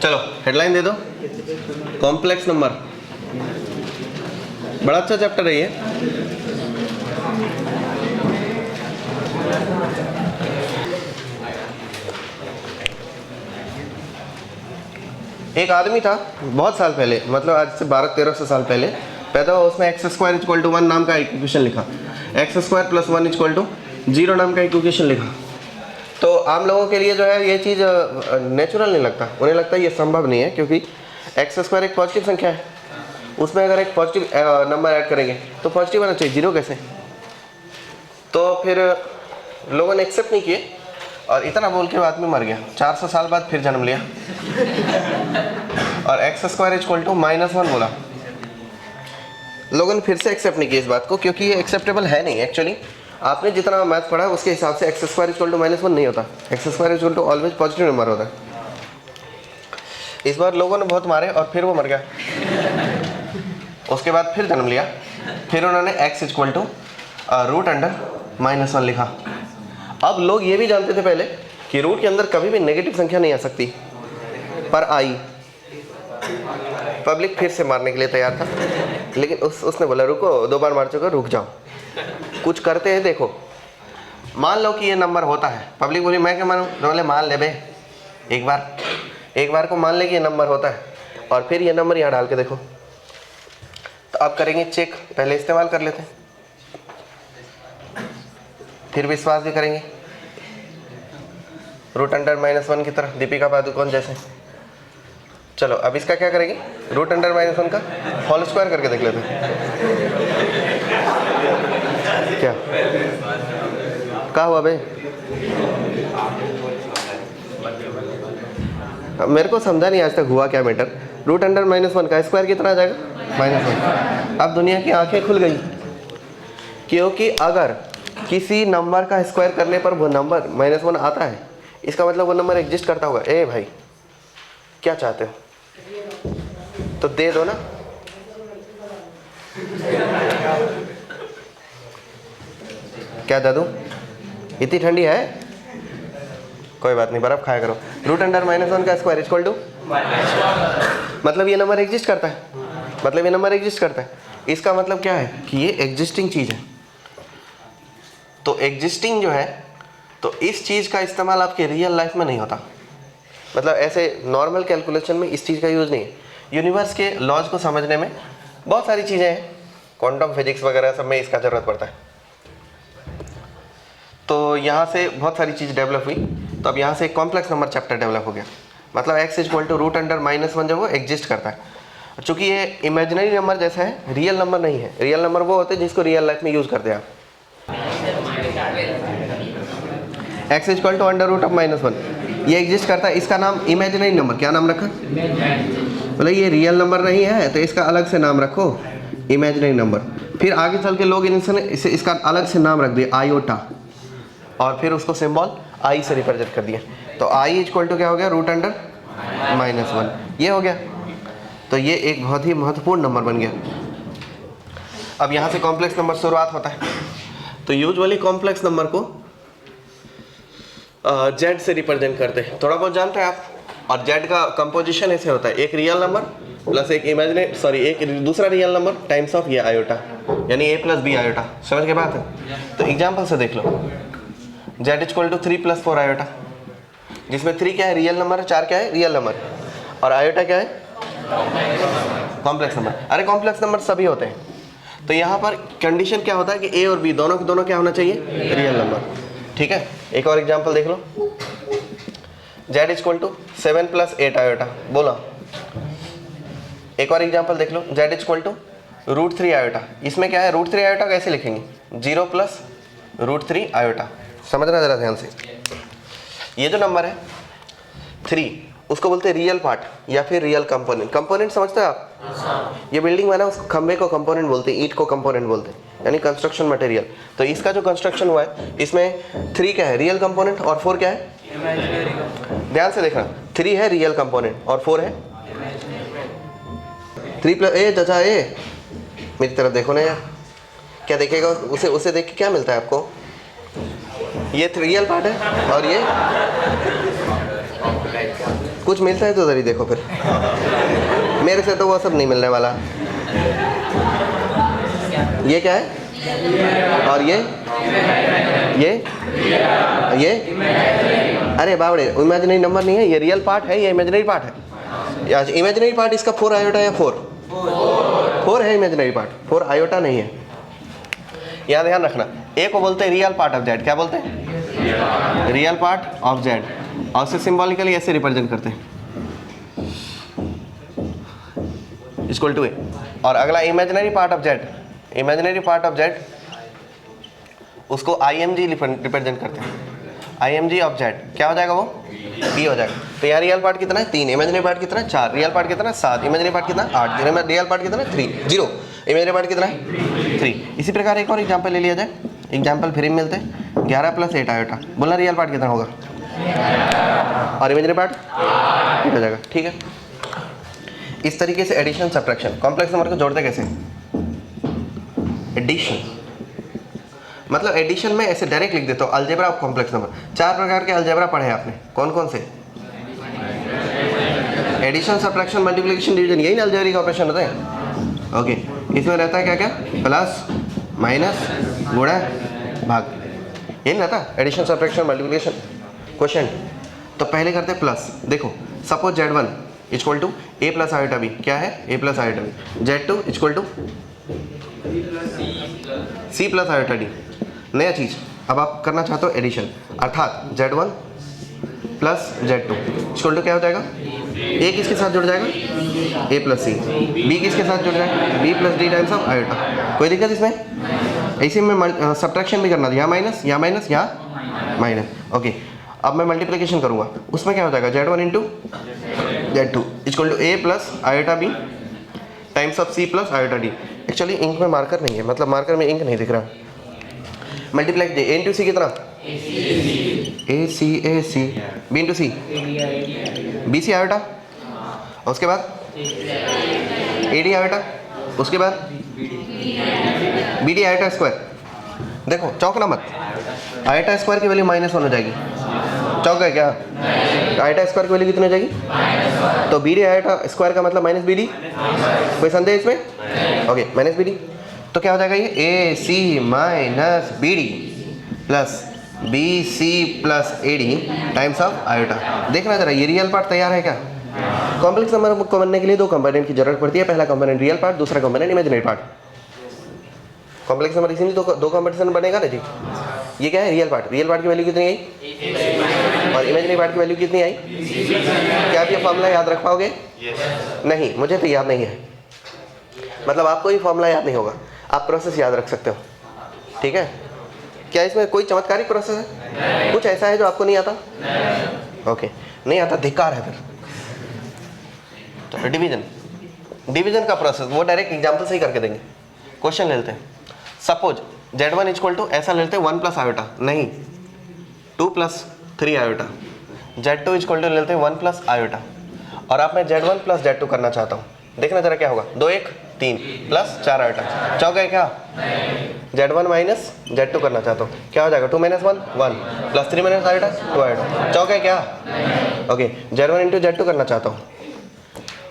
चलो हेडलाइन दे दो, complex number. बड़ा अच्छा चैप्टर है ये। एक आदमी था बहुत साल पहले, मतलब आज से 1200-1300 साल पहले पैदा हुआ। उसने एक्स स्क्वायर इक्वल टू 1 नाम का इक्वेशन लिखा, X square plus 1 equal to 0 नाम का इक्वेशन लिखा। तो आम लोगों के लिए जो है ये चीज़ नेचुरल नहीं लगता, उन्हें लगता है ये संभव नहीं है, क्योंकि एक्स स्क्वायर एक पॉजिटिव संख्या है, उसमें अगर एक पॉजिटिव नंबर ऐड करेंगे तो पॉजिटिव आना चाहिए, 0 कैसे। तो फिर लोगों ने एक्सेप्ट नहीं किए और इतना बोल के वो आदमी मर गया। 400 साल बाद फिर जन्म लिया और एक्स स्क्वायर इक्वल टू -1 बोला। लोगों ने फिर से एक्सेप्ट नहीं किया इस बात को, क्योंकि ये एक्सेप्टेबल है नहीं। एक्चुअली आपने जितना मैथ पढ़ा है उसके हिसाब से एक्स स्क्वायर इक्वल टू -1 नहीं होता, x square equal to always positive number होता है। इस बार लोगों ने बहुत मारे और फिर वो मर गया। उसके बाद फिर जन्म लिया, फिर उन्होंने एक्स इक्वल टू √(-1) लिखा। अब लोग ये भी जानते थे पहले कि रूट के अंदर कभी भी नेगेटिव संख्या नहीं आ सकती, पर आई। पब्लिक फिर से मारने के लिए तैयार था, लेकिन उसने बोला रुको, 2 बार मार चुका, रुक जाओ, कुछ करते हैं देखो। मान लो कि ये नंबर होता है। पब्लिक बोली मैं क्या मानूं, तो बोले मान ले बे, एक बार को मान ले कि ये नंबर होता है, और फिर ये नंबर यहाँ डाल के देखो। तो अब करेंगे चेक, पहले इस्तेमाल कर लेते हैं, फिर विश्वास भी करेंगे √(-1) की तरह, दीपिका पादुकोण जैसे। चलो अब इसका क्या करेंगे, √(-1) का होल स्क्वायर करके देख लेते हैं क्या हुआ भाई। मेरे को समझा नहीं आज तक हुआ क्या मैटर। √(-1) का स्क्वायर कितना आ जाएगा, -1। अब दुनिया की आंखें खुल गई, क्योंकि अगर किसी नंबर का स्क्वायर करने पर वो नंबर -1 आता है, इसका मतलब वो नंबर एग्जिस्ट करता होगा। ए भाई क्या चाहते हो, तो दे दो ना। क्या दे दूं, इतनी ठंडी है, कोई बात नहीं, बर्फ खाया करो। √(-1) का स्क्वायर इक्वल टू, मतलब ये नंबर एग्जिस्ट करता है, इसका मतलब क्या है कि ये एग्जिस्टिंग चीज़ है। तो एग्जिस्टिंग जो है, तो इस चीज़ का इस्तेमाल आपके रियल लाइफ में नहीं होता, मतलब ऐसे नॉर्मल कैलकुलेशन में इस चीज़ का यूज़ नहीं है। यूनिवर्स के लॉज को समझने में बहुत सारी चीज़ें हैं, क्वांटम फिजिक्स वगैरह सब में इसका ज़रूरत पड़ता है। तो यहाँ से बहुत सारी चीज़ डेवलप हुई, तो अब यहाँ से एक कॉम्प्लेक्स नंबर चैप्टर डेवलप हो गया। मतलब एक्स इक्वल टू √(-1) जो वो एग्जिस्ट करता है। चूँकि ये इमेजिनरी नंबर जैसा है, रियल नंबर नहीं है। रियल नंबर वो होते हैं जिसको रियल लाइफ में यूज़ करते हैं आप। एक्स इक्वल टू √(-1) ये एग्जिस्ट करता है, इसका नाम इमेजिनरी नंबर, क्या नाम रखा, बोले ये रियल नंबर नहीं है तो इसका अलग से नाम रखो, इमेजिनरी नंबर। फिर आगे चल के लोग इसे इसका अलग से नाम रख दिया, आयोटा, और फिर उसको सिंबल आई से रिप्रेजेंट कर दिया। तो आई इक्वल टू क्या हो गया, √(-1) ये हो गया। तो ये एक बहुत ही महत्वपूर्ण नंबर बन गया। अब यहाँ से कॉम्प्लेक्स नंबर शुरुआत होता है। तो यूजुअली कॉम्प्लेक्स नंबर को जेड से रिप्रेजेंट करते हैं, थोड़ा बहुत जानते हैं आप। और जेड का कंपोजिशन ऐसे होता है, एक रियल नंबर प्लस एक एक दूसरा रियल नंबर टाइम्स ऑफ ये आयोटा, यानी a + b आयोटा। समझ के बात है। तो एग्जाम्पल से देख लो, जेड इक्वल टू 3 + 4 आयोटा, जिसमें 3 क्या है, रियल नंबर, 4 क्या है, रियल नंबर, और आयोटा क्या है, कॉम्प्लेक्स नंबर। अरे कॉम्प्लेक्स नंबर सभी होते हैं। तो यहाँ पर कंडीशन क्या होता है कि a और b दोनों क्या होना चाहिए, रियल नंबर। ठीक है, एक और एग्जांपल देख लो, z इक्वल टू 7 + 8 आयोटा, बोला। एक और एग्जांपल देख लो, z इक्वल टू √3 आयोटा। इसमें क्या है, √3 आयोटा कैसे लिखेंगे, 0 + √3 आयोटा। समझना जरा ध्यान से। ये जो नंबर है 3, उसको बोलते हैं रियल पार्ट या फिर रियल कंपोनेंट। कंपोनेंट समझते हो आप, ये बिल्डिंग बना, उस खंबे को कंपोनेंट बोलते हैं, ईंट को कंपोनेंट बोलते हैं, यानी कंस्ट्रक्शन मटेरियल। तो इसका जो कंस्ट्रक्शन हुआ है, इसमें 3 क्या है, रियल कंपोनेंट, और 4 क्या है, ध्यान से देखना, 3 है रियल कंपोनेंट और 4 है 3 + ए। चाचा ए मेरी तरफ देखो ना यार, क्या देखेगा, उसे देख के क्या मिलता है आपको, ये रियल पार्ट है और ये कुछ मिलता है तो उधर ही देखो फिर। मेरे से तो वो सब नहीं मिलने वाला। ये क्या है और ये अरे बावड़े, इमेजिनरी नंबर नहीं है, ये रियल पार्ट है, ये इमेजिनरी पार्ट है। या इमेजिनरी पार्ट इसका 4 आयोटा या 4 है इमेजिनरी पार्ट, 4 आयोटा नहीं है। यहाँ ध्यान रखना, ए को बोलते हैं रियल पार्ट ऑफ जेड। क्या बोलते हैं? Real part of Z. और उसे सिंबॉलिकली ऐसे रिप्रेजेंट करते हैं, इक्वल टू ए। और अगला imaginary part of Z, imaginary part of Z उसको IMG रिप्रेजेंट करते हैं। IMG ऑफ जेड क्या हो जाएगा? वो बी हो जाएगा। तो यहाँ रियल पार्ट कितना है? 3, इमेजिनरी पार्ट कितना है? 4, रियल पार्ट कितना है? 7, इमेजिनरी पार्ट कितना है? 8, रियल पार्ट कितना है? 3, 0, इमेजिनरी पार्ट कितना है? 3। इसी प्रकार एक और एग्जाम्पल ले लिया जाए, एग्जाम्पल फ्री में मिलते हैं। 11 + 8 आयोटा, बोलना रियल पार्ट कितना होगा और इमेजिनरी पार्ट 8 हो जाएगा। ठीक है, इस तरीके से एडिशन सब्ट्रैक्शन, कॉम्प्लेक्स नंबर को जोड़ते कैसे? एडिशन, मतलब एडिशन में ऐसे डायरेक्ट लिख देता हूँ, अलजेब्रा ऑफ कॉम्प्लेक्स नंबर। 4 प्रकार के अलजेब्रा पढ़े आपने, कौन कौन से? एडिशन, सब्ट्रैक्शन, मल्टीप्लिकेशन, डिवीजन, यही ना अलजेब्रिक ऑपरेशन होते हैं। ओके, इसमें रहता है क्या क्या? प्लस, माइनस, गुणा, भाग, यही रहता है एडिशन, सब्ट्रैक्शन, मल्टीप्लिकेशन, क्वोशिएंट। तो पहले करते हैं प्लस। देखो, suppose Z1 equal to A + iota B। क्या है? A + iota B। Z2 equal to C + iota D। नया चीज़, अब आप करना चाहते हो एडिशन, अर्थात Z1 + Z2 इक्वल टू क्या हो जाएगा? A किसके साथ जुड़ जाएगा? A + C। B किसके साथ जुड़ जाएगा? B + D times of iota. कोई दिक्कत इसमें? इसी में सब्ट्रैक्शन भी करना था, यहाँ माइनस, यहाँ माइनस, यहाँ माइनस। ओके, अब मैं मल्टीप्लिकेशन करूँगा, उसमें क्या हो जाएगा? Z1 × Z2 equal to A + iota B times of C + iota D। Actually ink में मार्कर नहीं है, मतलब मार्कर में इंक नहीं दिख रहा। मल्टीप्लाई A × C कितना? AC B × C BC iota, उसके बाद AD आयोटा, उसके बाद BD आयोटा स्क्वायर। देखो चौंकना मत, आयोटा स्क्वायर की वैल्यू -1 हो जाएगी। चौंक है क्या? आयोटा स्क्वायर की वैल्यू कितनी हो जाएगी? तो BD आयोटा स्क्वायर का मतलब -BD। कोई संदेह इसमें? Okay, -BD। तो क्या हो जाएगा ये? AC - BD plus BC + AD times of iota. देखना जरा, ये रियल पार्ट तैयार है क्या? कॉम्प्लेक्स नंबर को बनने के लिए 2 कंपोनेंट की जरूरत पड़ती है। पहला कंपोनेंट रियल पार्ट, दूसरा component imaginary part. Complex number इसीलिए दो कंपोनेंट बनेगा ना जी। ये क्या है? Real part. रियल पार्ट की वैल्यू कितनी आई और इमेजिनरी पार्ट की वैल्यू कितनी आई? क्या आप ये फॉर्मूला याद रख पाओगे? नहीं, मुझे तो याद नहीं है, मतलब आपको ये फॉर्मूला याद नहीं होगा, आप प्रोसेस याद रख सकते हो। ठीक है, क्या इसमें कोई चमत्कारिक प्रोसेस है? कुछ ऐसा है जो आपको नहीं आता? ओके, नहीं आता, धिक्कार है फिर। तो डिवीजन का प्रोसेस वो डायरेक्ट एग्जाम्पल से ही करके देंगे। क्वेश्चन ले लेते हैं, सपोज Z1 इक्वल टू ऐसा ले लेते हैं 1 + आयोटा, नहीं 2 + 3 आयोटा। Z2 इक्वल टू ले लेते हैं 1 + आयोटा, और आप मैं Z1 + Z2 करना चाहता हूँ। देखना जरा क्या होगा? 2 1 3 + 4 आयोटा। चौक है क्या? Z1 - Z2 करना चाहता हूँ, क्या हो जाएगा? 2 - 1 1 + 3 - आयोटा 2 आयोटा। चौक है क्या? ओके, Z1 × Z2 करना चाहता हूँ।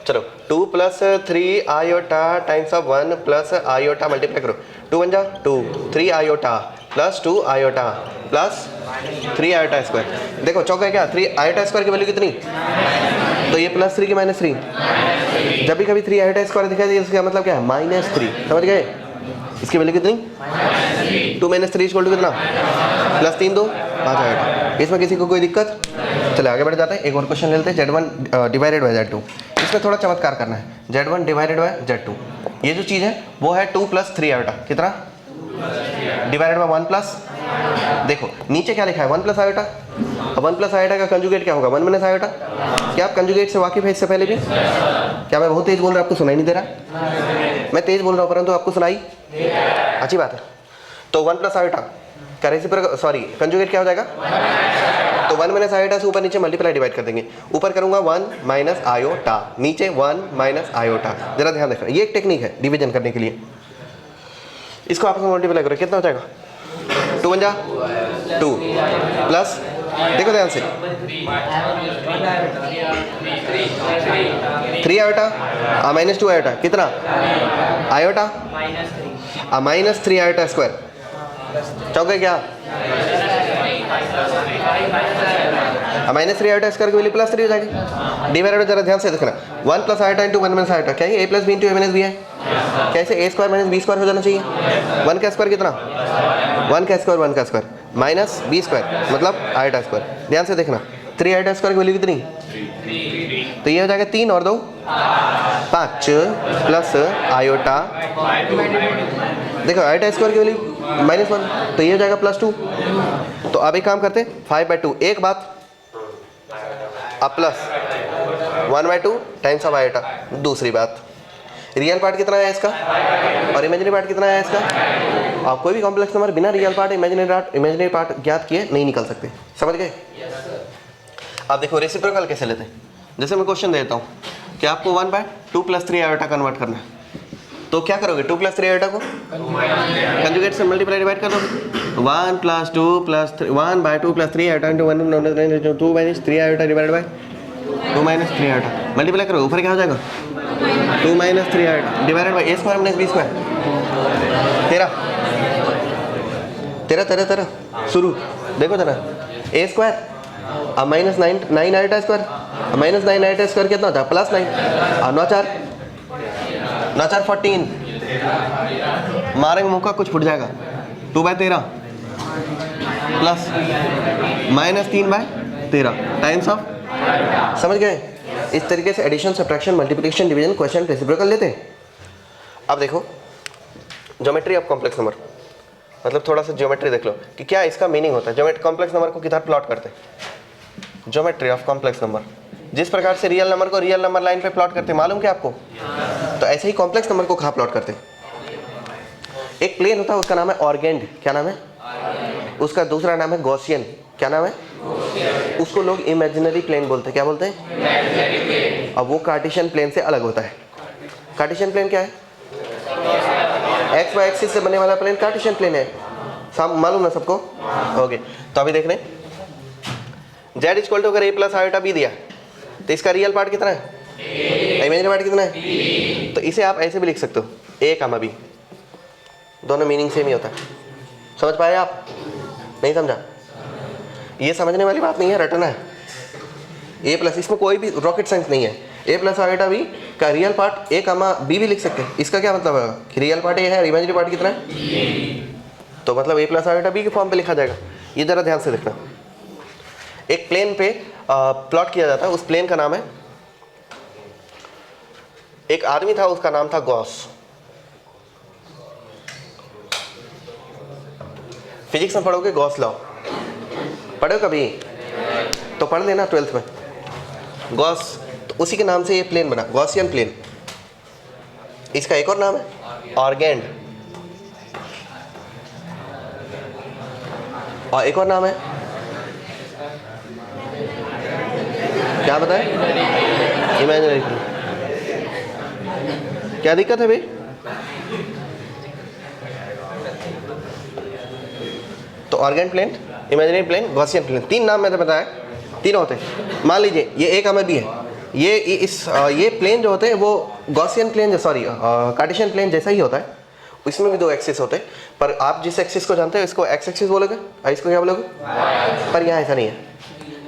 चलो, 2 + 3 iota times of 1 + iota multiply करो। 2 × 1 = 2, 3 iota plus 2 iota plus 3 iota square. देखो चौक है क्या? 3 आयोटा स्क्वायर की वैल्यू कितनी? तो ये +3 की -3। जब भी कभी 3 आयोटा स्क्वायर दिखाई दे, इसका मतलब क्या है? -3। समझ गए? इसकी वैल्यू कितनी? 2 - 3 = कितना? +3 2 5 आयोटा। इसमें किसी को कोई दिक्कत? चलो आगे बढ़ जाते हैं, एक और क्वेश्चन ले लेते हैं। Z1 divided by Z2। इसमें थोड़ा चमत्कार करना है। Z1 डिवाइडेड बाय Z2, ये जो चीज़ है वो है 2 + 3 आयोटा। कितना? डिवाइडेड बाय 1 प्लस, देखो नीचे क्या लिखा है? 1 + आयोटा। अब 1 + आयोटा का कंजुगेट क्या होगा? 1 - आयोटा। क्या आप कंजुगेट से वाकिफ है इससे पहले भी? क्या मैं बहुत तेज बोल रहा हूँ, आपको सुनाई नहीं दे रहा? मैं तेज बोल रहा हूँ परंतु आपको सुनाई? अच्छी बात है। तो 1 + आयोटा का रेसिप्रोकल, सॉरी कंजुगेट क्या हो जाएगा? तो 1 - आयोटा से ऊपर नीचे मल्टीप्लाई डिवाइड कर देंगे। ऊपर करूंगा 1 - आयोटा, नीचे 1 - आयोटा। जरा ध्यान रखना, ये एक टेक्निक है डिवीजन करने के लिए। इसको आपस में मल्टीप्लाई करो, कितना हो जाएगा? 2 × 2 प्लस देखो ध्यान से, 3 आयोटा -2 आयोटा कितना आयोटा -3 आयोटा स्क्वायर चौके क्या -3 आयोटा स्क्वायर की वैल्यू +3 हो जाएगी। डिवाइडेड जरा ध्यान से देखना, 1 + आयोटा इंटू 1 - आयोटा क्या है, a + b into a - b है, कैसे a² - b² हो जाना चाहिए। 1 का स्क्वायर कितना 1 का स्क्वायर 1 का स्क्वायर माइनस b² मतलब आयोटा स्क्वायर। ध्यान से देखना 3 आयोटा स्क्वायर की वैल्यू कितनी, तो ये हो जाएगा 3 और 2 5 प्लस आयोटा, देखो आयोटा स्क्वायर की वैल्यू -1 तो ये हो जाएगा +2। तो अब एक काम करते हैं 5/2 एक बात, अब प्लस 1/2 टाइम्स ऑफ आयोटा दूसरी बात। रियल पार्ट कितना है इसका और इमेजिनरी पार्ट कितना है इसका। आप कोई भी कॉम्प्लेक्स नंबर बिना रियल पार्ट इमेजिनरी पार्ट ज्ञात किए नहीं निकल सकते, समझ गए। अब देखो रेसिप्रोकल कैसे लेते हैं, जैसे मैं क्वेश्चन देता हूँ कि आपको 1/2 + 3 आयोटा कन्वर्ट करना है, तो क्या करोगे 2 + 3 आयोटा को कंजुगेट से मल्टीप्लाई डिवाइड कर दोगे। 1 + 2 + 3 1/2 + 3 iota into 1 2 - 3 iota divide by 2 - 3 iota multiply करो, ऊपर क्या हो जाएगा 2 - 3 iota divided by a² - b² 13 शुरू देखो जरा a² अब -9 आयोटा स्क्वायर, -9 आयोटा स्क्वायर कितना होता है +9 और 9 4 14 मारेंगे मौका कुछ फुट जाएगा 2/13 प्लस -3/13 टाइम्स ऑफ, समझ गए। इस तरीके से addition subtraction multiplication division question reciprocal लेते हैं। अब देखो ज्योमेट्री ऑफ कॉम्प्लेक्स नंबर, मतलब थोड़ा सा ज्योमेट्री देख लो कि क्या इसका मीनिंग होता है। ज्योमेट्री कॉम्प्लेक्स नंबर को किधर प्लॉट करते हैं, ज्योमेट्री ऑफ कॉम्प्लेक्स नंबर जिस प्रकार से रियल नंबर को रियल नंबर लाइन पे प्लॉट करते हैं मालूम क्या आपको, तो ऐसे ही कॉम्प्लेक्स नंबर को कहाँ प्लॉट करते हैं। एक प्लेन होता है उसका नाम है ऑर्गेंड, क्या नाम है उसका, दूसरा नाम है गॉसियन, क्या नाम है उसको लोग इमेजिनरी प्लेन बोलते हैं, क्या बोलते हैं। अब वो कार्टेशियन प्लेन से अलग होता है। कार्टेशियन प्लेन क्या है, x y एक्सिस से बनने वाला प्लेन कार्टेशियन प्लेन है, मालूम ना सबको। ओके तो अभी देख रहे हैं z = अगर a + आयोटा b दिया तो इसका रियल पार्ट कितना है, इमेजिनरी पार्ट कितना है, तो इसे आप ऐसे भी लिख सकते हो a, b, दोनों मीनिंग सेम ही होता है। समझ पाए आप, नहीं समझा, ये समझने वाली बात नहीं है, रटना है। a+, इसमें कोई भी रॉकेट साइंस नहीं है। a + आयोटा b का रियल पार्ट a, b भी लिख सकते हैं। इसका क्या मतलब है कि रियल पार्ट a है और इमेजिनरी पार्ट कितना है, तो मतलब a + आयोटा b के फॉर्म पे लिखा जाएगा। ये जरा ध्यान से देखना, एक प्लेन पे प्लॉट किया जाता है, उस प्लेन का नाम है, एक आदमी था उसका नाम था गॉस। फिजिक्स में पढ़ोगे गॉस लॉ, पढ़ो कभी तो पढ़ लेना 12th में। गॉस तो उसी के नाम से ये प्लेन बना, गॉसियन प्लेन। इसका एक और नाम है ऑर्गेंड, और एक और नाम है क्या बताएं, इमेजिनरी प्लेन। क्या दिक्कत है भाई, तो Argand plane, imaginary plane, Gaussian plane, 3 नाम मैंने बताया, तीनों होते हैं। मान लीजिए ये a, b है, ये प्लेन जो होते हैं वो Gaussian plane, sorry Cartesian plane जैसा ही होता है। इसमें भी 2 एक्सिस होते हैं, पर आप जिस एक्सिस को जानते हो इसको एक्स एक्सिस बोलोगे और इसको क्या बोलोगे, पर यहाँ ऐसा नहीं है,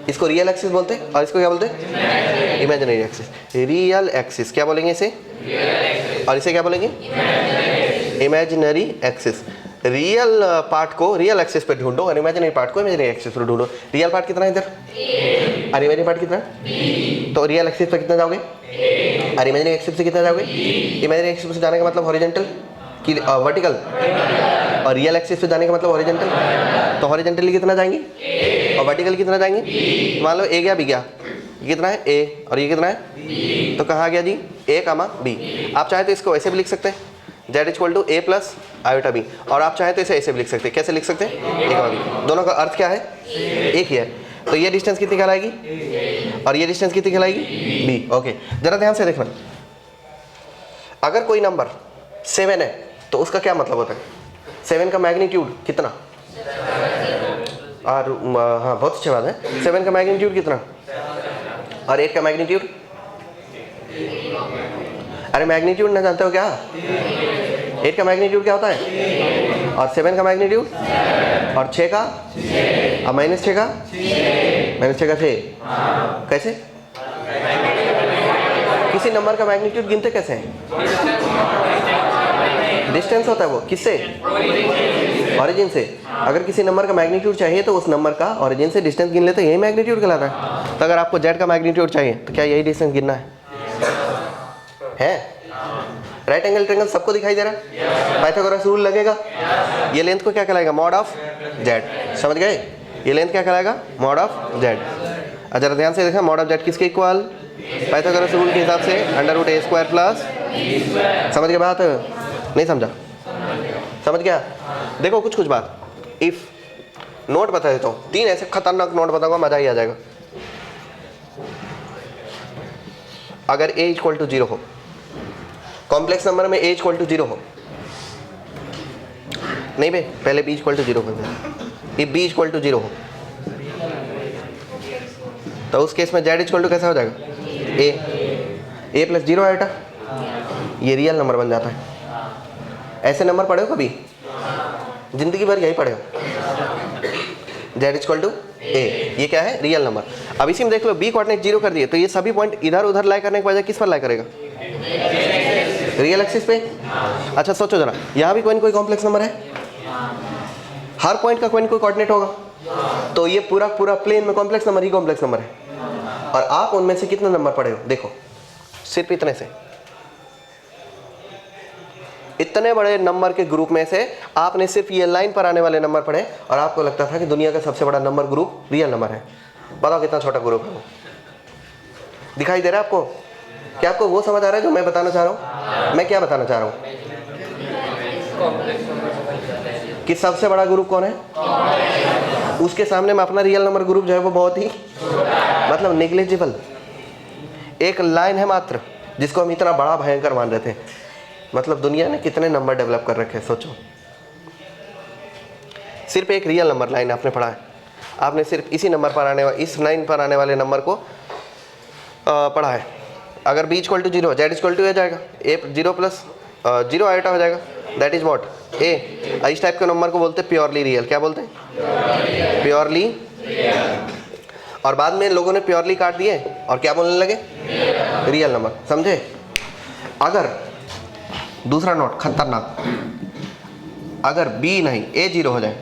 इसको रियल एक्सिस बोलते हैं और इसको क्या बोलते हैं, इमेजिनरी एक्सिस। रियल एक्सिस क्या बोलेंगे इसे, और इसे क्या बोलेंगे, इमेजिनरी एक्सिस। रियल पार्ट को रियल एक्सिस पे ढूंढो और इमेजिनरी पार्ट को इमेजिनरी एक्सिस पे ढूंढो। रियल पार्ट कितना है इधर और इमेजिनरी पार्ट कितना है, तो रियल एक्सिस पे कितना जाओगे और इमेजिनरी एक्सिस से कितना जाओगे। इमेजिनरी एक्सिस से जाने का मतलब हॉरिजॉन्टल कि वर्टिकल, और रियल एक्सिस पे जाने का मतलब हॉरिजॉन्टल, तो हॉरिजॉन्टली कितना जाएंगे और वर्टिकल कितना जाएंगे। मान लो a गया b गया, ये कितना है a और ये कितना है, तो कहाँ गया जी a, b। आप चाहे तो इसको ऐसे भी लिख सकते हैं z = a + आयोटा b, और आप चाहें तो इसे ऐसे भी लिख सकते हैं। कैसे लिख सकते हैं, a, b, दोनों का अर्थ क्या है, एक ही है। तो ये डिस्टेंस कितनी कहलाएगी और ये डिस्टेंस कितनी कहलाएगी, b। ओके जरा ध्यान से देखना, अगर कोई नंबर 7 है तो उसका क्या मतलब होता है, 7 का मैग्नीट्यूड कितना, और हाँ बहुत अच्छी बात है। 7 का मैग्नीट्यूड कितना और 8 का मैग्नीट्यूड? अरे मैग्नीट्यूड ना जानते हो क्या? 8 का मैग्नीट्यूड क्या होता है और 7 का मैग्नीट्यूड और 6 का और -6 का? -6 का 6 कैसे? किसी नंबर का मैग्नीट्यूड गिनते कैसे हैं? डिस्टेंस होता है वो किससे? ऑरिजिन से। अगर किसी नंबर का मैग्नीट्यूड चाहिए तो उस नंबर का ऑरिजिन से डिस्टेंस गिन लेते, यही मैग्नीट्यूड कहलाता है। तो अगर आपको जेड का मैग्नीट्यूड चाहिए तो क्या यही डिस्टेंस गिनना है? राइट एंगल ट्रायंगल सबको दिखाई दे रहा है, पाइथागोरस रूल लगेगा। ये लेंथ को क्या कहलाएगा? Mod of Z. समझ गए? ये लेंथ क्या कहलाएगा? Mod of Z. जरा ध्यान से देखा, मॉड ऑफ जेड किसके इक्वल? पाइथागोरस रूल के हिसाब से √a² प्लस। समझ गए बात? नहीं समझा? समझ गया? देखो कुछ बात, इफ नोट बता देता हूँ, 3 ऐसे खतरनाक नोट बताऊंगा, मजा ही आ जाएगा। अगर a = 0 हो, कॉम्प्लेक्स नंबर में a = 0 हो, नहीं बे पहले b = 0 हो, if b = 0 हो तो उस केस में z = कैसा हो जाएगा? a + 0 आएगा, ये रियल नंबर बन जाता है। ऐसे नंबर पढ़े हो कभी? जिंदगी भर यही पढ़े हो, z = a, ये क्या है? Real number. अब इसी में देख लो, b कोऑर्डिनेट 0 कर दिए तो ये सभी पॉइंट इधर उधर लाई करने के बजाय किस पर लाई करेगा? रियल एक्सिस पे। अच्छा सोचो जरा, यहाँ भी कोई ना कोई कॉम्प्लेक्स नंबर है, हर पॉइंट का कोई ना कोई कोऑर्डिनेट होगा, तो ये पूरा प्लेन में कॉम्प्लेक्स नंबर ही कॉम्प्लेक्स नंबर है। और आप उनमें से कितने नंबर पढ़े हो? देखो सिर्फ इतने से, इतने बड़े नंबर के ग्रुप में से आपने सिर्फ ये लाइन पर आने वाले नंबर पढ़े और आपको लगता था कि दुनिया का सबसे बड़ा नंबर ग्रुप रियल नंबर है। बताओ कितना छोटा ग्रुप है वो? दिखाई दे रहा है आपको? क्या आपको वो समझ आ रहा है जो मैं बताना चाह रहा हूँ? मैं क्या बताना चाह रहा हूँ कि सबसे बड़ा ग्रुप कौन है? उसके सामने में अपना रियल नंबर ग्रुप जो है वो बहुत ही मतलब नेग्लिजिबल एक लाइन है मात्र, जिसको हम इतना बड़ा भयंकर मान रहे थे। मतलब दुनिया ने कितने नंबर डेवलप कर रखे हैं सोचो। सिर्फ एक रियल नंबर लाइन आपने पढ़ा है, आपने सिर्फ इसी नंबर पर आने वाले, इस लाइन पर आने वाले नंबर को पढ़ा है। अगर b = 0, z = a जाएगा, a 0 + 0 आइटा हो जाएगा, दैट इज व्हाट? a। इस टाइप के नंबर को बोलते हैं प्योरली रियल। क्या बोलते हैं? प्योरली। और बाद में लोगों ने प्योरली काट दिए और क्या बोलने लगे? Real number. समझे? अगर दूसरा नोट खतरनाक, अगर b नहीं a 0 हो जाए,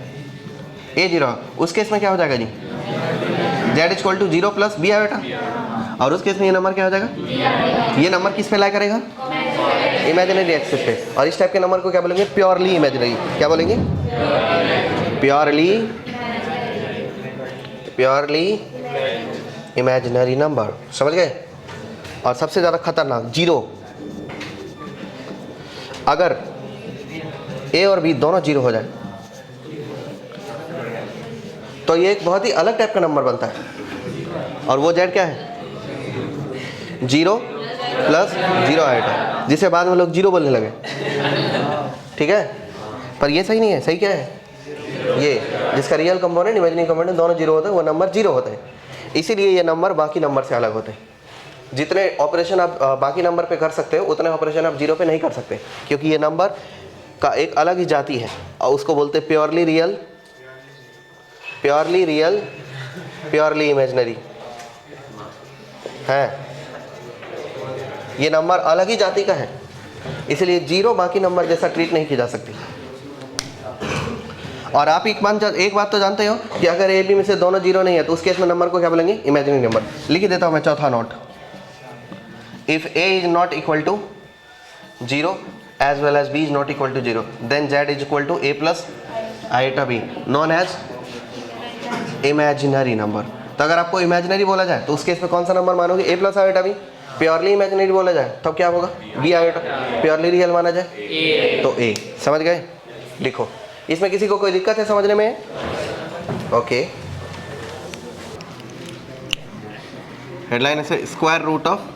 a 0, उस केस में क्या हो जाएगा जी? z = 0 + b आएगा, और उस केस में ये नंबर क्या हो जाएगा? ये नंबर किस पे लाई करेगा? इमेजिनरी एक्सिस पे। और इस टाइप के नंबर को क्या बोलेंगे? Purely imaginary. क्या बोलेंगे? Purely imaginary number. समझ गए? और सबसे ज़्यादा खतरनाक 0, अगर a और b दोनों 0 हो जाए तो ये एक बहुत ही अलग टाइप का नंबर बनता है, और वो z क्या है? 0 + 0 आएगा, जिसे बाद में लोग 0 बोलने लगे। ठीक है, पर ये सही नहीं है। सही क्या है? ये जिसका रियल कंपोनेंट इमेजिनरी कंपोनेंट दोनों 0 होते हैं, वो नंबर 0 होते हैं। इसीलिए ये नंबर बाकी नंबर से अलग होते हैं। जितने ऑपरेशन आप बाकी नंबर पे कर सकते हो, उतने ऑपरेशन आप 0 पे नहीं कर सकते, क्योंकि ये नंबर का एक अलग ही जाति है, और उसको बोलते हैं प्योरली रियल, प्योरली इमेजिनरी है। ये नंबर अलग ही जाति का है, इसलिए 0 बाकी नंबर जैसा ट्रीट नहीं की जा सकती। और आप एक बात तो जानते हो कि अगर ए बी में से दोनों 0 नहीं है तो उस केस में नंबर को क्या बोलेंगे? Imaginary number. लिख देता हूँ मैं चौथा note. If a is not equal to 0 as well as b is not equal to 0, then z is equal to a plus iota b, known as imaginary number। तो अगर आपको इमेजिनरी बोला जाए तो उस केस में कौन सा नंबर मानोगे? a plus iota b। Purely imaginary बोला जाए तब क्या होगा? b iota. प्योरली रियल माना जाए तो a। समझ गए? लिखो। इसमें किसी को कोई दिक्कत है समझने में? ओके। हेडलाइन है square root of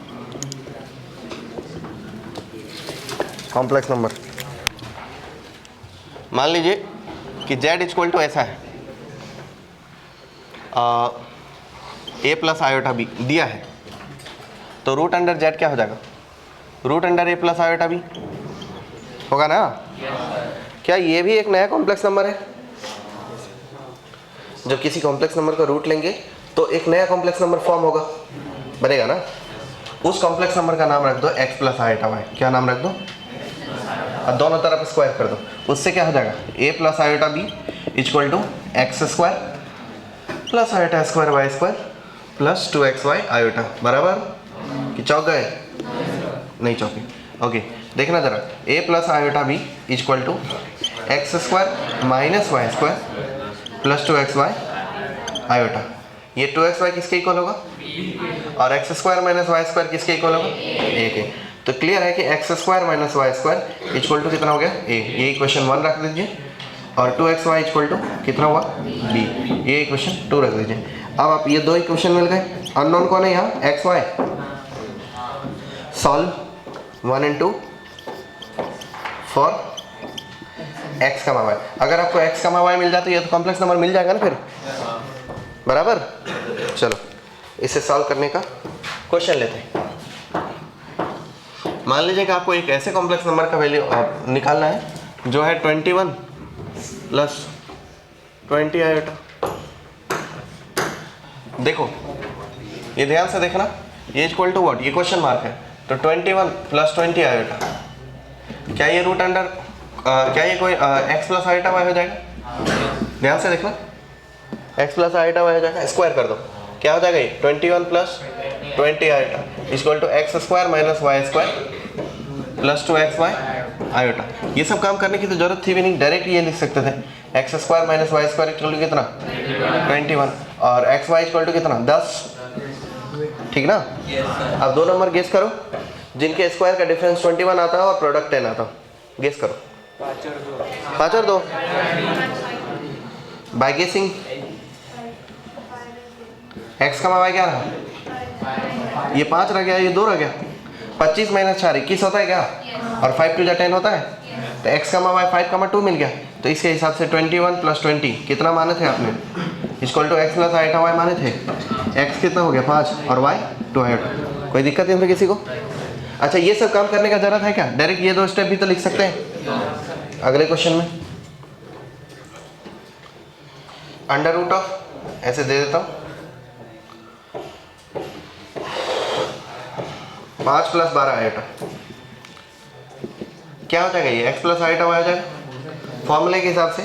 complex number. मान लीजिए कि z = ऐसा है, ए प्लस आयोटा बी दिया है, तो रूट अंडर जेड क्या हो जाएगा, रूट अंडर ए प्लस आयोटा बी होगा ना। क्या ये भी एक नया कॉम्प्लेक्स नंबर है? जब किसी कॉम्प्लेक्स नंबर का रूट लेंगे तो एक नया कॉम्प्लेक्स नंबर फॉर्म होगा, बनेगा ना। उस कॉम्प्लेक्स नंबर का नाम रख दो एक्स प्लस आयोटा वाई। क्या नाम रख दो? अब दोनों तरफ स्क्वायर कर दो, उससे क्या हो जाएगा, A plus iota B equal to x square plus iota square Y square plus 2xy iota, बराबर कि चौक गए? नहीं चौके। ओके, देखना जरा, A plus iota B equal to x square minus Y square plus 2xy iota. ये 2xy किसके इक्वल होगा, और X square minus Y square किसके इक्वल होगा, ए के। तो क्लियर है कि X square minus Y square equal to कितना हो गया, ए। ये इक्वेशन 1 रख दीजिए, और 2xy इक्वल टू कितना हुआ, बी। ये इक्वेशन 2 रख दीजिए। अब आप ये दो इक्वेशन मिल गए, अननोन कौन है यहाँ, x y. Solve 1 and 2 for x comma y. अगर आपको एक्स कमा वाई मिल जाए तो ये तो कॉम्प्लेक्स नंबर मिल जाएगा ना फिर, बराबर। चलो इसे सॉल्व करने का क्वेश्चन लेते हैं। मान लीजिए कि आपको एक ऐसे कॉम्प्लेक्स नंबर का वैल्यू निकालना है जो है 21 प्लस 20 आयोटा। देखो ये ध्यान से देखना, ये इक्वल टू व्हाट, ये क्वेश्चन मार्क है, तो 21 प्लस 20 आयोटा, क्या ये रूट अंडर क्या ये कोई एक्स प्लस आयोटा वाई हो जाएगा? ध्यान से देखना, एक्स प्लस आयोटा वाई हो जाएगा, स्क्वायर कर दो, क्या हो जाएगा ये 21 plus 20 iota equal to x square minus Y square plus 2xy iota. ये सब काम करने की तो जरूरत थी भी नहीं, डायरेक्ट ये लिख सकते थे, x square minus Y square equal to कितना 21 और एक्स वाई इक्वल टू कितना 10, ठीक ना। अब दो नंबर गेस करो जिनके स्क्वायर का डिफरेंस 21 आता है और प्रोडक्ट 10 आता है, गेस करो। 5 और 2 बाय गेसिंग। एक्स का वाई क्या रहा, ये 5 रह गया, ये 2 रह गया। 25 माइनस 4 21 होता है क्या, और 5 2 10 होता है, तो एक्स का वाई 5 2 मिल गया। तो इसके हिसाब से 21 प्लस 20 कितना माने थे आपने, equal to x plus iota y माने थे। एक्स कितना हो गया 5 और वाई 2 आयोटा। कोई दिक्कत नहीं किसी को? अच्छा, ये सब काम करने का जरूरत है क्या, डायरेक्ट ये 2 स्टेप भी तो लिख सकते हैं अगले क्वेश्चन में। अंडर रूट ऑफ ऐसे दे देता हूँ 5 प्लस 12 आयोटा, क्या हो जाएगा ये एक्स प्लस आयोटा वाई हो जाएगा। फॉर्मूले के हिसाब से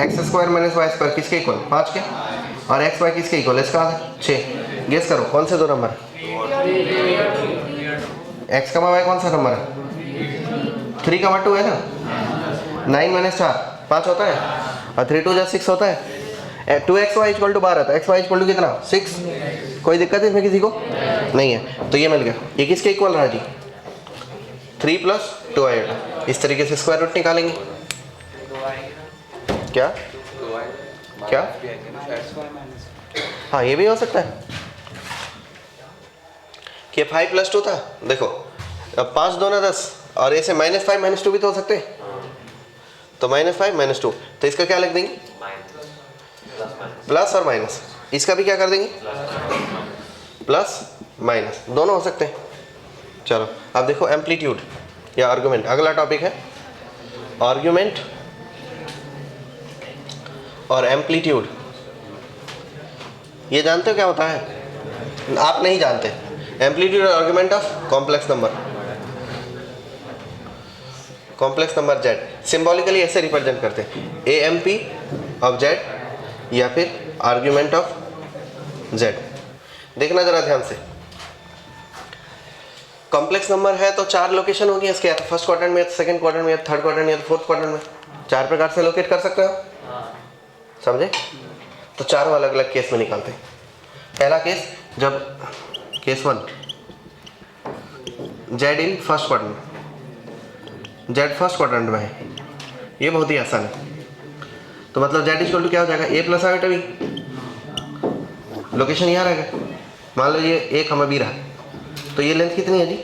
x square minus Y square किसके इक्वल 5 के, और एक्स वाई किसके इक्वल इसका आधा 6। गेस करो कौन से दो नंबर, एक्स का वाई कौन सा नंबर है, 3, 2 है ना। 9 माइनस 4 5 होता है, और 3 2 6 होता है। 2xy इक्वल टू 12 था, xy इक्वल टू कितना 6। कोई दिक्कत है इसमें किसी को? नहीं है, तो ये मिल गया। ये किसके इक्वल रहा जी, 3 प्लस 2 आयोटा। इस तरीके से स्क्वायर रूट निकालेंगे। क्या क्या, हाँ ये भी हो सकता है कि 5 प्लस 2 था। देखो अब 5 2 10, और ऐसे -5 -2 भी तो हो सकते हैं, तो -5 -2, तो इसका क्या लिख देंगे, प्लस और माइनस। इसका भी क्या कर देंगे, प्लस माइनस, दोनों हो सकते हैं। चलो अब देखो एम्पलीट्यूड या आर्गुमेंट, अगला टॉपिक है आर्गुमेंट और एम्पलीट्यूड। ये जानते हो क्या होता है, आप नहीं जानते। एम्पलीट्यूड और argument of complex number, complex number Z symbolically ऐसे रिप्रेजेंट करते हैं, AMP ऑफ जेड या फिर आर्ग्यूमेंट ऑफ जेड। देखना जरा ध्यान से, कॉम्प्लेक्स नंबर है तो 4 लोकेशन होगी इसके, या तो फर्स्ट क्वाड्रेंट में, सेकंड क्वाड्रेंट में, थर्ड क्वाड्रेंट में, या तो फोर्थ क्वाड्रेंट में। 4 प्रकार से लोकेट कर सकते हो, समझे। तो 4 अलग अलग केस में निकालते हैं। पहला केस, जब case 1 Z in first quadrant, Z first quadrant में है, ये बहुत ही आसान है। तो मतलब जेड इक्वल टू क्या हो जाएगा, A plus iota B. Location यहाँ रहेगा, मान लो ये एक हमें बी रहा, तो ये लेंथ कितनी है जी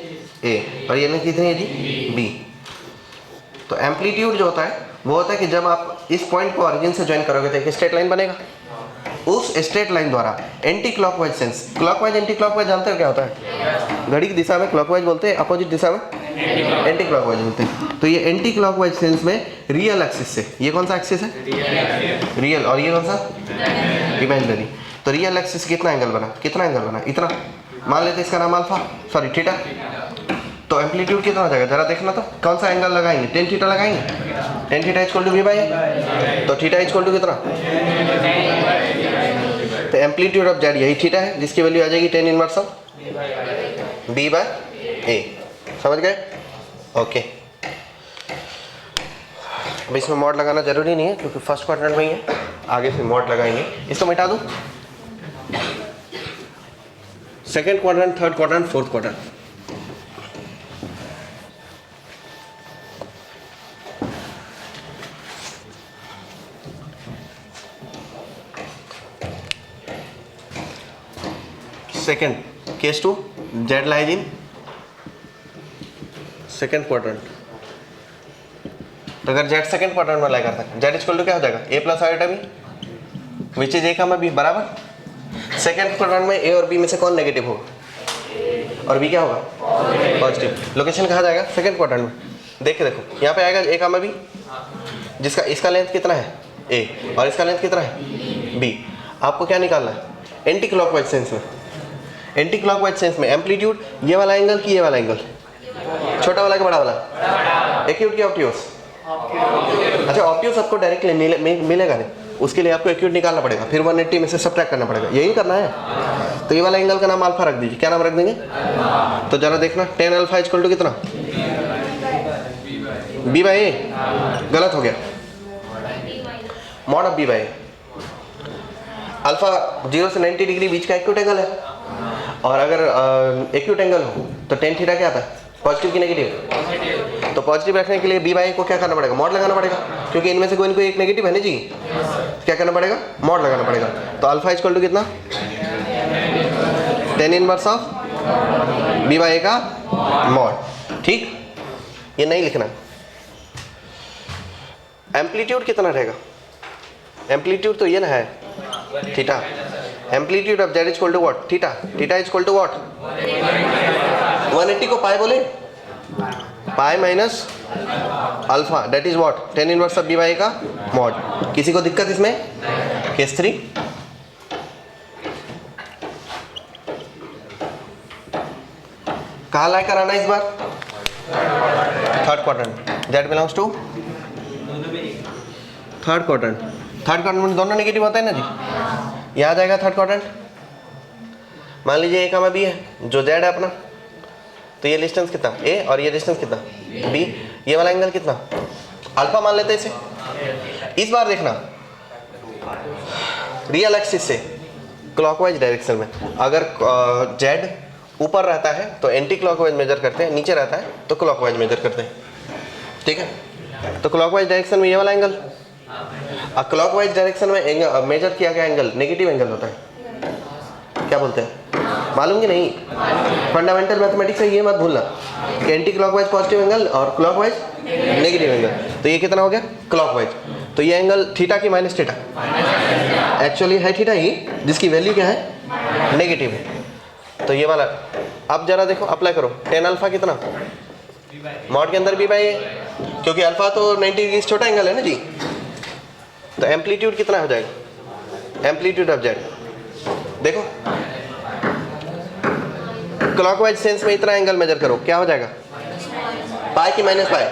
ए, और ये लेंथ कितनी है जी बी। तो एम्पलीट्यूड जो होता है वो होता है कि जब आप इस पॉइंट को ऑरिजिन से ज्वाइन करोगे तो एक स्ट्रेट लाइन बनेगा, उस स्ट्रेट लाइन द्वारा anti clockwise sense, clockwise anti clockwise जानते हो क्या होता है? घड़ी की दिशा में क्लॉकवाइज बोलते हैं, अपोजिट दिशा में एंटी क्लॉकवाइज बोलते हैं। तो ये एंटी क्लॉकवाइज सेंस में रियल एक्सिस से, ये कौन सा एक्सिस है? रियल। और ये कौन सा? इमेजिनरी। तो रियल एक्सिस कितना एंगल बना? कितना एंगल बना? इतना। मान लेते इसका नाम अल्फा, सॉरी थीटा। तो एम्पलीट्यूड कितना हो जाएगा जरा देखना तो, कौन सा एंगल लगाएंगे? टेन थीटा लगाएंगे। Tan theta equal to V by A. तो थीटा इक्वल टू कितना? तो एम्पलीट्यूड ऑफ जेड यही थीटा है, जिसकी वैल्यू आ जाएगी tan inverse of B by A. समझ गए? ओके। अब इसमें मॉड लगाना जरूरी नहीं है क्योंकि फर्स्ट क्वाड्रेंट में ही है, आगे से मॉड लगाएंगे। इसको मिटा दूं। Second quadrant, third quadrant, fourth quadrant. Second case two, z lies in second quadrant. तो अगर जेड सेकेंड क्वाड्रेंट में लाई करता है, जेड इक्वल टू क्या हो जाएगा? A plus iota B, which is A का बी, बराबर। सेकेंड क्वाड्रेंट में ए और बी में से कौन नेगेटिव होगा और बी क्या होगा? पॉजिटिव। लोकेशन कहाँ जाएगा? सेकेंड क्वाड्रेंट में। देख के देखो, यहाँ पे आएगा ए का बी, जिसका इसका लेंथ कितना है? ए, और इसका लेंथ कितना है? बी। आपको क्या निकालना है? एंटी क्लॉकवाइज सेंस में। एंटी क्लॉकवाइज सेंस में एम्पलीट्यूड ये वाला एंगल कि ये वाला एंगल? छोटा वाला कि बड़ा वाला? एक्यूट की ऑब्ट्यूस? अच्छा, ऑब्ट्यूस आपको डायरेक्टली मिलेगा नहीं, उसके लिए आपको एक्यूट निकालना पड़ेगा, फिर 180 में से सब्ट्रैक्ट करना पड़ेगा, यही करना है। तो ये वाला एंगल का नाम अल्फा रख दीजिए। क्या नाम रख देंगे? तो जरा देखना, टेन अल्फा इक्वल टू कितना? B by a. गलत हो गया, mod of b by a. Alpha 0 से 90 डिग्री बीच का एक्यूट एंगल है, और अगर एक्यूट एंगल हो तो टेन थीटा क्या आता है? पॉजिटिव की नेगेटिव? तो पॉजिटिव रखने के लिए बी बाई को क्या करना पड़ेगा? मॉड लगाना पड़ेगा, क्योंकि इनमें से कोई ना कोई एक नेगेटिव है ना जी। क्या करना पड़ेगा? मॉड लगाना पड़ेगा। तो अल्फा इक्वल टू कितना? Tan inverse of b by का मॉड। ठीक, ये नहीं लिखना। एम्पलीट्यूड कितना रहेगा? एम्पलीट्यूड तो ये ना है theta. Amplitude of z equal to what? Theta. Theta equal to what? 180 को पाई बोले, pi minus alpha, that is what? Tan inverse of b by का मॉड। किसी को दिक्कत इसमें? केस 3। कहाँ लाई कराना इस बार? Third quadrant. Z belongs to third quadrant. Third quadrant में दोनों नेगेटिव होते हैं ना जी। यहाँ जाएगा थर्ड क्वाड्रेंट। मान लीजिए ए का बी है, जो जेड है अपना, तो ये डिस्टेंस कितना? ए, और ये डिस्टेंस कितना? बी। ये वाला एंगल कितना? अल्फा मान लेते हैं इसे। इस बार देखना, रियल एक्सिस से क्लॉकवाइज डायरेक्शन में अगर जेड ऊपर रहता है तो एंटी क्लॉकवाइज मेजर करते हैं, नीचे रहता है तो क्लॉकवाइज मेजर करते हैं। ठीक है, तो क्लॉकवाइज डायरेक्शन में ये वाला एंगल, और क्लॉकवाइज डायरेक्शन में मेजर किया गया एंगल नेगेटिव एंगल होता है। क्या बोलते हैं? मालूम कि नहीं? फंडामेंटल मैथमेटिक्स है, ये मत भूलना कि एंटी क्लॉकवाइज पॉजिटिव एंगल और क्लॉकवाइज नेगेटिव एंगल। तो ये कितना हो गया? क्लॉकवाइज। तो ये एंगल थीटा की माइनस थीटा? एक्चुअली है थीटा ही, जिसकी वैल्यू क्या है? नेगेटिव है। तो ये वाला अब जरा देखो, अप्लाई करो। टेन अल्फा कितना? मॉड के अंदर बी बाई ए, क्योंकि अल्फा तो 90 डिग्री छोटा एंगल है ना जी। तो एम्पलीट्यूड कितना हो जाएगा? एम्पलीट्यूड ऑफ जेड देखो, क्लॉकवाइज सेंस में इतना एंगल मेजर करो, क्या हो जाएगा? पाई की माइनस पाई।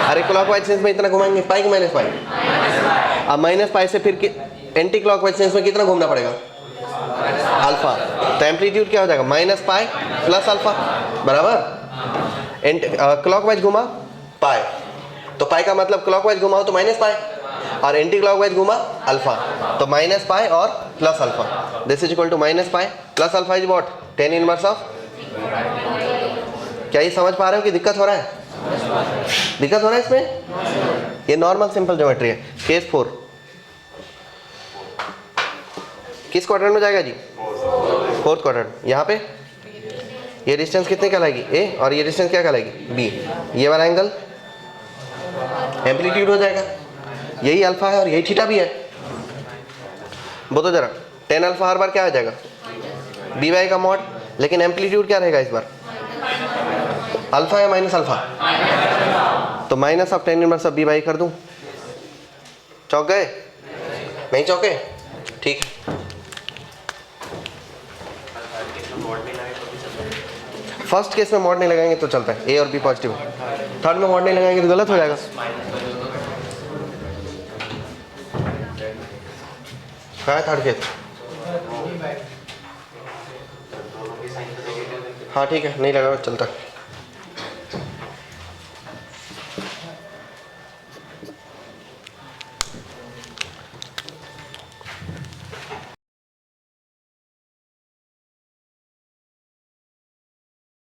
अरे क्लॉकवाइज सेंस में इतना घुमाएंगे, पाई की माइनस पाई। अब माइनस पाई से फिर एंटी क्लॉकवाइज सेंस में कितना घूमना पड़ेगा? अल्फा। तो एम्पलीट्यूड क्या हो जाएगा? माइनस पाई प्लस अल्फा, बराबर। क्लॉकवाइज घुमा पाई, तो पाई का मतलब क्लॉकवाइज घुमाओ तो माइनस पाई, और एंटी क्लॉकवाइज घुमा अल्फा, तो माइनस पाई और plus alpha. This is equal to minus pi plus alpha is what? Tan inverse of. क्या ये समझ पा रहे हो कि दिक्कत हो रहा है? दिक्कत हो रहा है इसमें? ये नॉर्मल सिंपल ज्योमेट्री है। केस 4 किस क्वाड्रेंट में जाएगा जी? Fourth quadrant. यहाँ पे ये डिस्टेंस कितनी कहलाएगी? ए, और ये डिस्टेंस क्या कहलाएगी? बी। ये वाला एंगल एम्पलीट्यूड हो जाएगा, यही अल्फा है और यही थीटा भी है। बोलो जरा, टेन अल्फा हर बार क्या आ जाएगा, बी वाई का मॉड, लेकिन एम्पलीट्यूड क्या रहेगा इस बार, अल्फा या माइनस अल्फा, तो minus of tan inverse of b y कर दूं, चौक गए, नहीं चौके, ठीक है। फर्स्ट केस में मॉड नहीं लगाएंगे तो चलता है, ए और बी पॉजिटिव है, थर्ड में मॉड नहीं लगाएंगे तो गलत हो जाएगा। क्या है थर्ड केस, हाँ ठीक है, नहीं लगा चलता।